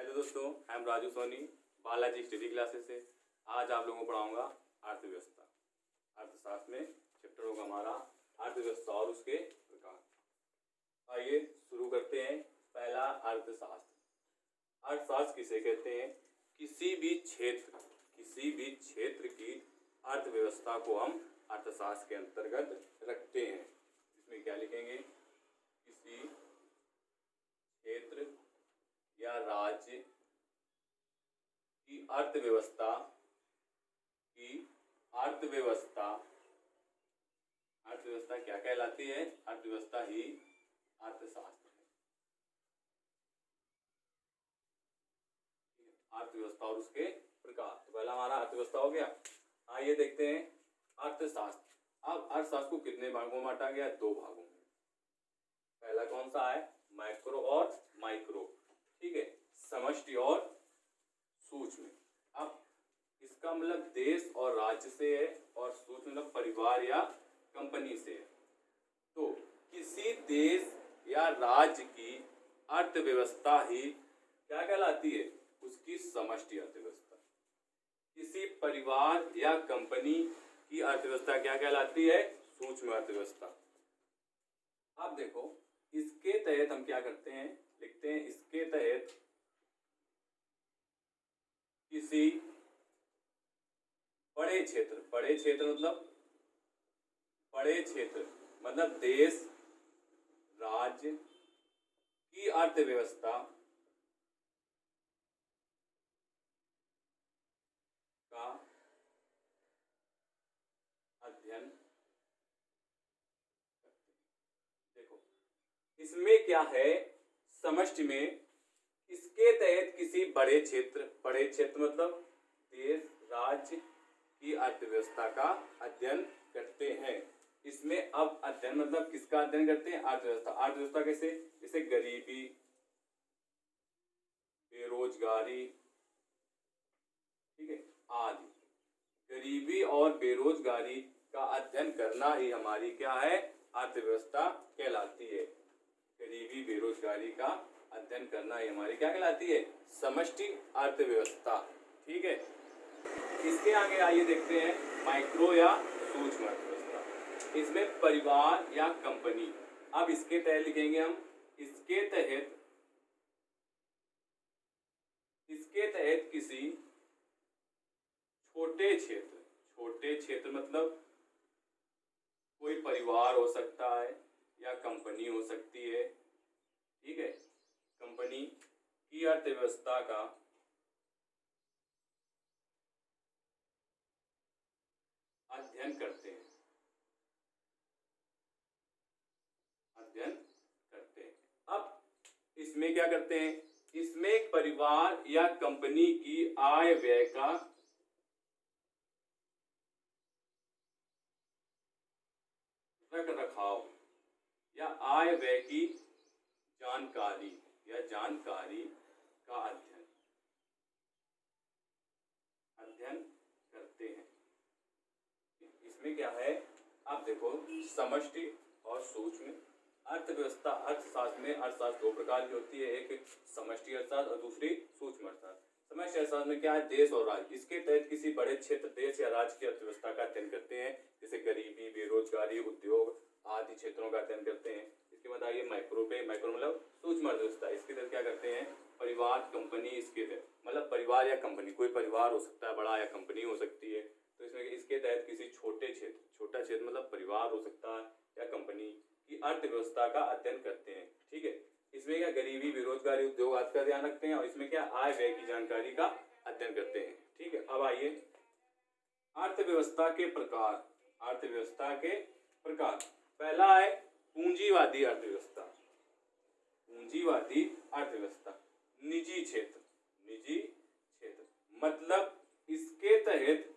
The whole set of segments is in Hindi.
हेलो दोस्तों, I am Raju Soni, Balaji study classes से। आज आप लोगों को पढ़ाऊंगा अर्थव्यवस्था। अर्थशास्त्र में चैप्टर होगा हमारा अर्थव्यवस्था और उसके प्रकार। आइए शुरू करते हैं। पहला, अर्थशास्त्र। अर्थशास्त्र किसे कहते हैं? किसी भी क्षेत्र की अर्थव्यवस्था को हम अर्थशास्त्र के अंतर्गत रखते हैं। इसमें क्या लिखेंगे? किसी क्षेत्र या राज्य की अर्थव्यवस्था क्या कहलाती है? अर्थव्यवस्था ही अर्थशास्त्र है। अर्थव्यवस्था और उसके प्रकार। तो पहला हमारा अर्थव्यवस्था हो गया। आइए देखते हैं अर्थशास्त्र। अब अर्थशास्त्र को कितने भागों में बांटा गया? 2 भागों में। पहला कौन सा है? मैक्रो और माइक्रो। ठीक है, समष्टि और सूक्ष्म। अब इसका मतलब देश और राज्य से है, और सूक्ष्म मतलब परिवार या कंपनी से है। तो किसी देश या राज्य की अर्थव्यवस्था ही क्या कहलाती है? उसकी समष्टि अर्थव्यवस्था। किसी परिवार या कंपनी की अर्थव्यवस्था क्या कहलाती है? सूक्ष्म अर्थव्यवस्था। अब देखो, इसके तहत हम क्या करते हैं? लिखते हैं इसके तहत किसी बड़े क्षेत्र मतलब देश राज्य की अर्थव्यवस्था का अध्ययन करते हैं। देखो, इसमें क्या है? समष्टि में इसके तहत किसी बड़े क्षेत्र मतलब देश राज्य की अर्थव्यवस्था का अध्ययन करते हैं। इसमें अब अध्ययन मतलब किसका अध्ययन करते हैं? अर्थव्यवस्था कैसे? जैसे गरीबी, बेरोजगारी, ठीक है, आदि। गरीबी और बेरोजगारी का अध्ययन करना ही हमारी क्या है? अर्थव्यवस्था कहलाती है। गरीबी बेरोजगारी का अध्ययन करना ही हमारी क्या कहलाती है? समष्टि अर्थव्यवस्था। ठीक है, इसके आगे आइए देखते हैं माइक्रो या सूक्ष्म अर्थव्यवस्था। इसमें परिवार या कंपनी। अब इसके तहत लिखेंगे हम इसके तहत किसी छोटे क्षेत्र मतलब कोई परिवार हो सकता है या कंपनी हो सकती है। ठीक है, कंपनी की अर्थव्यवस्था का अध्ययन करते हैं। अब इसमें क्या करते हैं? इसमें परिवार या कंपनी की आय व्यय का रखरखाव या आय व्यय की जानकारी का अध्ययन करते हैं। इसमें क्या है? अब देखो, समष्टि और सूक्ष्म अर्थव्यवस्था। अर्थशास्त्र में अर्थशास्त्र 2 प्रकार की होती है, एक समष्टि अर्थशास्त्र और दूसरी सूक्ष्म अर्थशास्त्र। समष्टि अर्थशास्त्र में क्या है? देश और राज्य। इसके तहत किसी बड़े क्षेत्र देश या राज्य की अर्थव्यवस्था का अध्ययन करते हैं, जैसे गरीबी, बेरोजगारी, उद्योग आदि क्षेत्रों का अध्ययन करते हैं। इसके बाद आइए मैक्रो पे। मैक्रो मतलब सूक्ष्म अर्थव्यवस्था। इसके तहत क्या करते हैं? परिवार, कंपनी। इसके तहत मतलब परिवार या कंपनी, कोई परिवार हो सकता है बड़ा या कंपनी हो सकती है। तो इसमें इसके तहत किसी छोटा क्षेत्र मतलब परिवार हो सकता है या कंपनी की अर्थव्यवस्था का अध्ययन करते हैं। ठीक है, इसमें क्या? गरीबी, बेरोजगारी, उद्योग आदि का ध्यान रखते हैं, और इसमें क्या? आय व्यय की जानकारी का अध्ययन करते हैं। ठीक है, अब आइए अर्थव्यवस्था के प्रकार। पहला है पूंजीवादी अर्थव्यवस्था। निजी क्षेत्र मतलब इसके तहत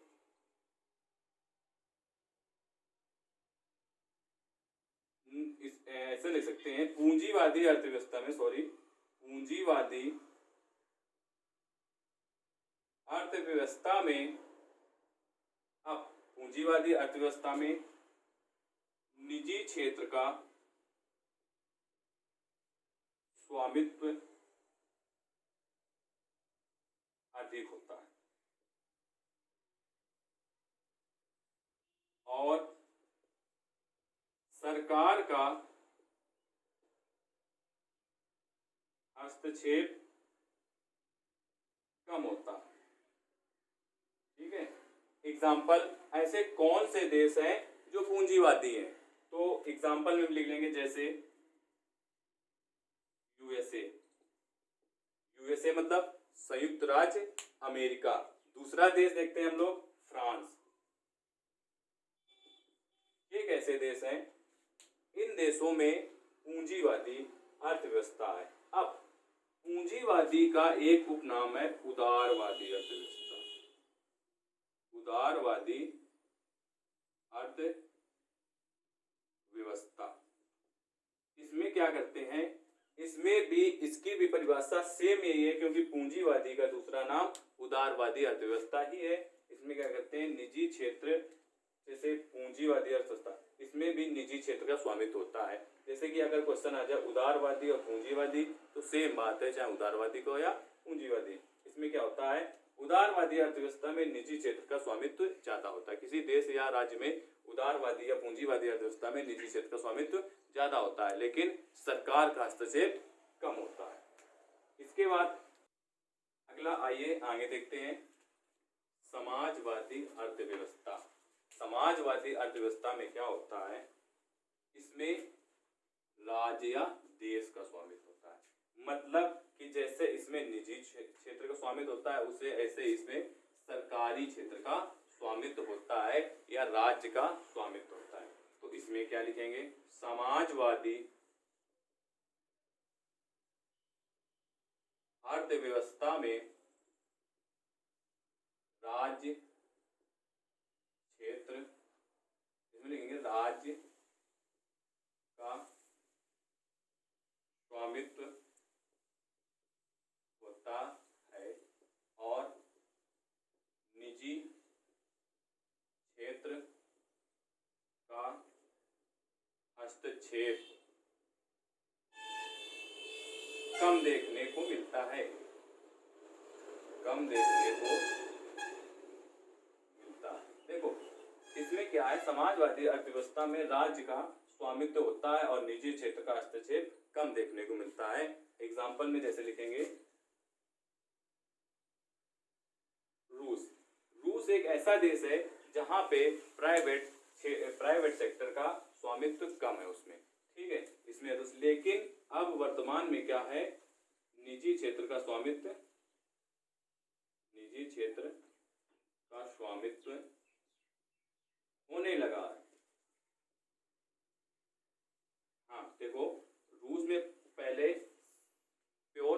ऐसे लिख सकते हैं, पूंजीवादी अर्थव्यवस्था में निजी क्षेत्र का स्वामित्व अधिक होता है। और सरकार का हस्तक्षेप कम होता है। ठीक है, एग्जाम्पल, ऐसे कौन से देश हैं जो पूंजीवादी हैं? तो एग्जाम्पल में लिख लेंगे, जैसे यूएसए। यूएसए मतलब संयुक्त राज्य अमेरिका। दूसरा देश देखते हैं हम लोग, फ्रांस। ये कैसे देश हैं? इन देशों में पूंजीवादी अर्थव्यवस्था है। अब पूंजीवादी का एक उपनाम है उदारवादी अर्थव्यवस्था। उदारवादी अर्थव्यवस्था, इसमें क्या करते हैं? इसमें भी इसकी भी परिभाषा सेम यही है, क्योंकि पूंजीवादी का दूसरा नाम उदारवादी अर्थव्यवस्था ही है। इसमें क्या करते हैं? निजी क्षेत्र, जैसे पूंजीवादी अर्थव्यवस्था, इसमें भी निजी क्षेत्र का स्वामित्व होता है। जैसे कि अगर क्वेश्चन आ जाए उदारवादी और पूंजीवादी, तो सेम बात है, चाहे उदारवादी को या पूंजीवादी। इसमें क्या होता है? उदारवादी अर्थव्यवस्था में निजी क्षेत्र का स्वामित्व ज्यादा होता है। किसी देश या राज्य में उदारवादी या पूंजीवादी अर्थव्यवस्था में निजी क्षेत्र का स्वामित्व ज्यादा होता है, लेकिन सरकार का हस्तक्षेप कम होता है। इसके बाद अगला आइए आगे देखते हैं, समाजवादी अर्थव्यवस्था। समाजवादी अर्थव्यवस्था में क्या होता है? इसमें राज्य या देश का स्वामित्व होता है। मतलब कि जैसे इसमें निजी क्षेत्र का स्वामित्व होता है, उसे ऐसे इसमें सरकारी क्षेत्र का स्वामित्व होता है या राज्य का स्वामित्व होता है। तो इसमें क्या लिखेंगे? समाजवादी अर्थव्यवस्था में राज्य क्षेत्र, इसमें लिखेंगे राज्य का स्वामित्व होता है और निजी क्षेत्र का हस्तक्षेप कम देखने को मिलता है। कम देखने को मिलता है। देखो, इसमें क्या है? समाजवादी अर्थव्यवस्था में राज्य का स्वामित्व होता है और निजी क्षेत्र का हस्तक्षेप कम देखने को मिलता है। एग्जाम्पल में जैसे लिखेंगे, रूस। रूस एक ऐसा देश है जहां पे प्राइवेट सेक्टर का स्वामित्व कम है उसमें। ठीक है, इसमें रूस, लेकिन अब वर्तमान में क्या है? निजी क्षेत्र का स्वामित्व, निजी क्षेत्र का स्वामित्व होने लगा है। हाँ देखो, रूस में पहले प्योर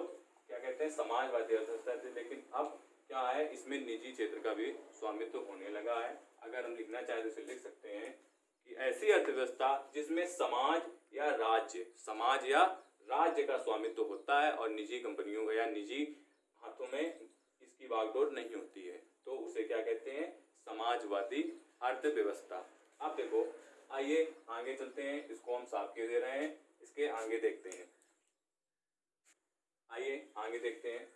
क्या कहते हैं, समाजवादी अर्थव्यवस्था थी, लेकिन अब क्या है? इसमें निजी क्षेत्र का भी स्वामित्व होने लगा है। अगर हम लिखना चाहें तो इसे लिख सकते हैं कि ऐसी अर्थव्यवस्था जिसमें समाज या राज्य का स्वामित्व होता है और निजी कंपनियों का या निजी हाथों में इसकी बागडोर नहीं होती है, तो उसे क्या कहते हैं? समाजवादी अर्थव्यवस्था। अब देखो, आइए आगे चलते हैं। इसको हम साफ क्यों दे रहे हैं, इसके आगे देखते हैं। आइए आगे देखते हैं।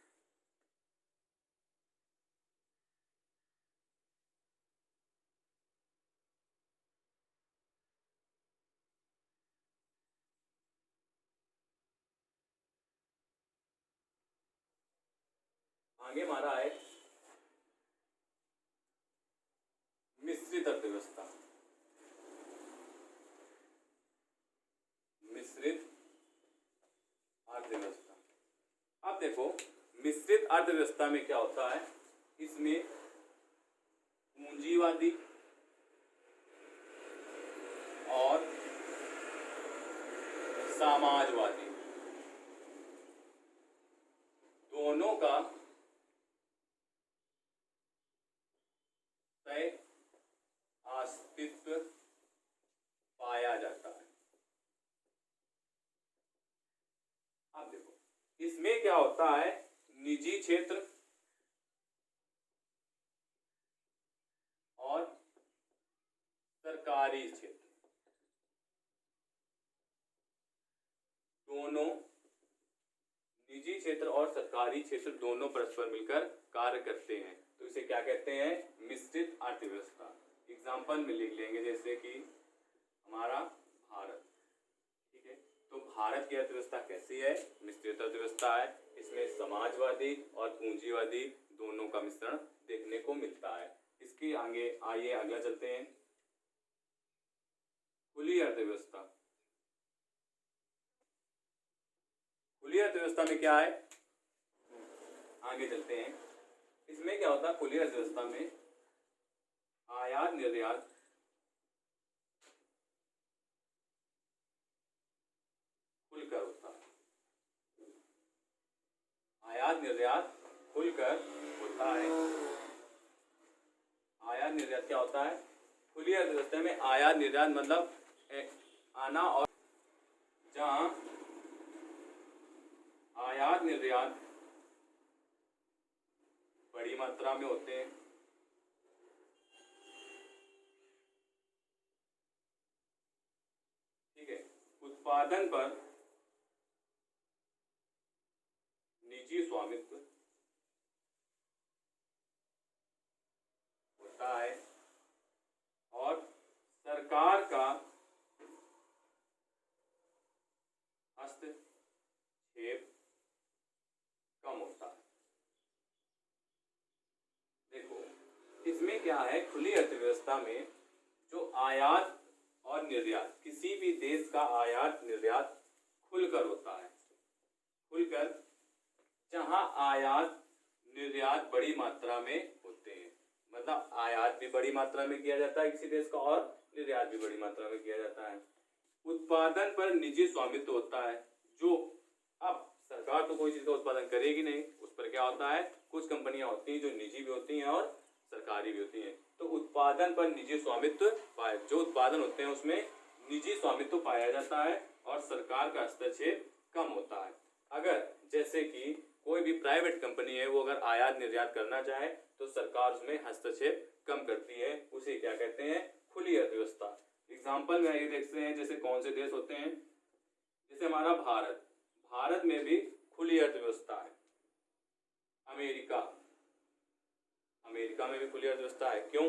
आगे हमारा है मिश्रित अर्थव्यवस्था। मिश्रित अर्थव्यवस्था। अब देखो, मिश्रित अर्थव्यवस्था में क्या होता है? इसमें पूंजीवादी और समाजवादी दोनों का तय अस्तित्व पाया जाता है। अब देखो, इसमें क्या होता है? निजी क्षेत्र और सरकारी क्षेत्र दोनों निजी क्षेत्र और सरकारी क्षेत्र दोनों परस्पर मिलकर कार्य करते हैं, तो इसे क्या कहते हैं? मिश्रित अर्थव्यवस्था। एग्जाम्पल में लिख लेंगे, जैसे कि हमारा भारत, ठीक है, तो भारत की अर्थव्यवस्था कैसी है? मिश्रित अर्थव्यवस्था है। इसमें समाजवादी और पूंजीवादी दोनों का मिश्रण देखने को मिलता है। इसके आगे आइए अगला चलते हैं, खुली अर्थव्यवस्था। खुली अर्थव्यवस्था में क्या है? आगे चलते हैं। इसमें क्या होता है? खुली अर्थव्यवस्था में आयात निर्यात खुलकर होता है। आयात निर्यात खुलकर होता है। आयात निर्यात क्या होता है? खुली अर्थव्यवस्था में आयात निर्यात मतलब आना, और जहां आयात निर्यात बड़ी मात्रा में होते हैं, ठीक है, उत्पादन पर निजी स्वामित्व होता है और सरकार का हस्तक्षेप कम होता है। देखो, इसमें क्या है? खुली अर्थव्यवस्था में जो आयात और निर्यात, किसी भी देश का आयात निर्यात खुलकर होता है। खुलकर, जहां आयात निर्यात बड़ी मात्रा में होते हैं, मतलब आयात भी बड़ी मात्रा में किया जाता है किसी देश का और निर्यात भी बड़ी मात्रा में किया जाता है। उत्पादन पर निजी स्वामित्व होता है, जो अब सरकार तो कोई चीज का उत्पादन करेगी नहीं, उस पर क्या होता है? कुछ कंपनियां होती हैं जो निजी भी होती हैं और सरकारी भी होती हैं, तो उत्पादन पर निजी स्वामित्व पाए, जो उत्पादन होते हैं उसमें निजी स्वामित्व पाया जाता है और सरकार का हस्तक्षेप कम होता है। अगर जैसे कि कोई भी प्राइवेट कंपनी है, वो अगर आयात निर्यात करना चाहे तो सरकार उसमें हस्तक्षेप कम करती है, उसे क्या कहते हैं? खुली अर्थव्यवस्था। एग्जाम्पल में ये देखते हैं, जैसे कौन से देश होते हैं, जैसे हमारा भारत, भारत में भी खुली अर्थव्यवस्था है। अमेरिका, अमेरिका में भी खुली अर्थव्यवस्था है। क्यों?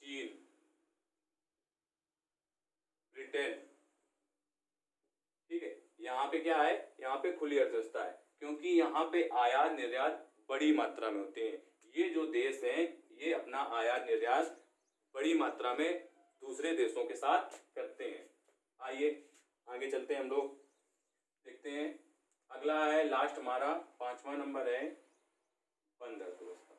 चीन, ब्रिटेन, ठीक है, यहाँ पे क्या है? यहाँ पे खुली अर्थव्यवस्था है, क्योंकि यहाँ पे आयात निर्यात बड़ी मात्रा में होते हैं। ये जो देश हैं, ये अपना आयात निर्यात बड़ी मात्रा में दूसरे देशों के साथ करते हैं। आइए आगे चलते हैं, हम लोग देखते हैं। अगला है, लास्ट हमारा 5वां नंबर है बंद अर्थव्यवस्था।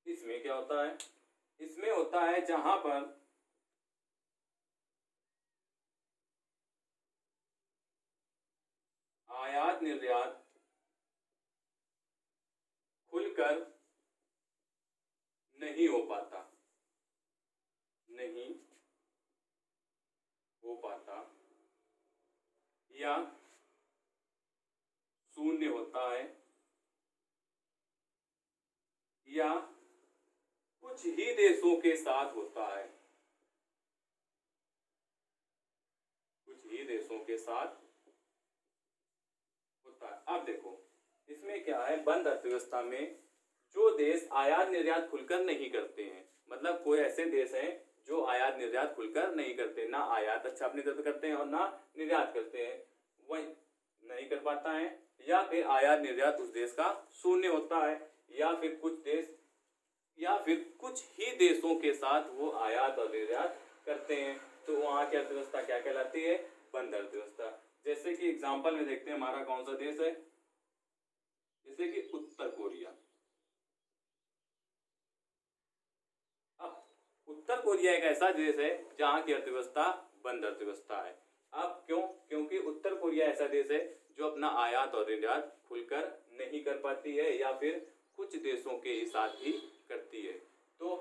इसमें क्या होता है? इसमें होता है जहां पर आयात निर्यात खुलकर नहीं हो पाता, नहीं हो पाता, या शून्य होता है, या कुछ ही देशों के साथ होता है, कुछ ही देशों के साथ होता है। अब देखो, इसमें क्या है? बंद अर्थव्यवस्था में जो देश आयात निर्यात खुलकर नहीं करते हैं, मतलब कोई ऐसे देश हैं जो आयात निर्यात खुलकर नहीं करते, ना आयात अच्छा अपने तरफ करते हैं और ना निर्यात करते हैं, वही नहीं कर पाता है, या फिर आयात निर्यात उस देश का शून्य होता है, या फिर कुछ देश, या फिर कुछ ही देशों के साथ वो आयात और निर्यात करते हैं, तो वहाँ की अर्थव्यवस्था क्या कहलाती है? बंद अर्थव्यवस्था। जैसे कि एग्जाम्पल में देखते हैं, हमारा कौन सा देश है? जैसे कि उत्तर कोरिया। अब उत्तर कोरिया एक ऐसा देश है जहाँ की अर्थव्यवस्था बंद अर्थव्यवस्था है। अब क्यों? क्योंकि उत्तर कोरिया ऐसा देश है जो अपना आयात और निर्यात खुलकर नहीं कर पाती है, या फिर कुछ देशों के साथ ही करती है। तो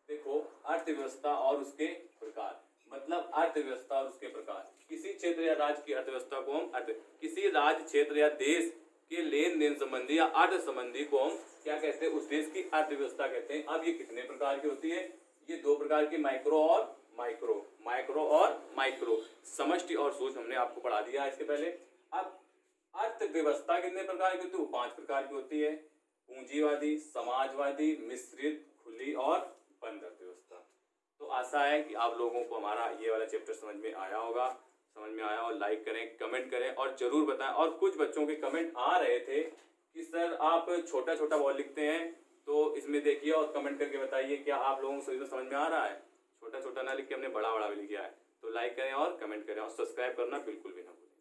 देखो, अर्थव्यवस्था और उसके प्रकार, मतलब अर्थव्यवस्था और उसके प्रकार, किसी क्षेत्र या राज्य की अर्थव्यवस्था को हम किसी राज्य, क्षेत्र या देश के लेन देन संबंधी या अर्थ संबंधी को हम क्या कहते हैं? उस देश की अर्थव्यवस्था कहते हैं। अब ये कितने प्रकार की होती है? ये 2 प्रकार की, माइक्रो और माइक्रो। माइक्रो और माइक्रो, समष्टि और सूक्ष्म हमने आपको पढ़ा दिया इसके पहले। अब अर्थव्यवस्था कितने प्रकार की होती है? वो 5 प्रकार की होती है, पूंजीवादी, समाजवादी, मिश्रित, खुली और बंद अर्थव्यवस्था। तो आशा है कि आप लोगों को हमारा ये वाला चैप्टर समझ में आया होगा। समझ में आया और लाइक करें, कमेंट करें और जरूर बताएं। और कुछ बच्चों के कमेंट आ रहे थे कि सर आप छोटा छोटा बहुत लिखते हैं, तो इसमें देखिए और कमेंट करके बताइए क्या आप लोगों को समझ में आ रहा है। छोटा छोटा ना लिख के हमने बड़ा बड़ा भी लिखा है। तो लाइक करें और कमेंट करें और सब्सक्राइब करना बिल्कुल भी ना भूलें।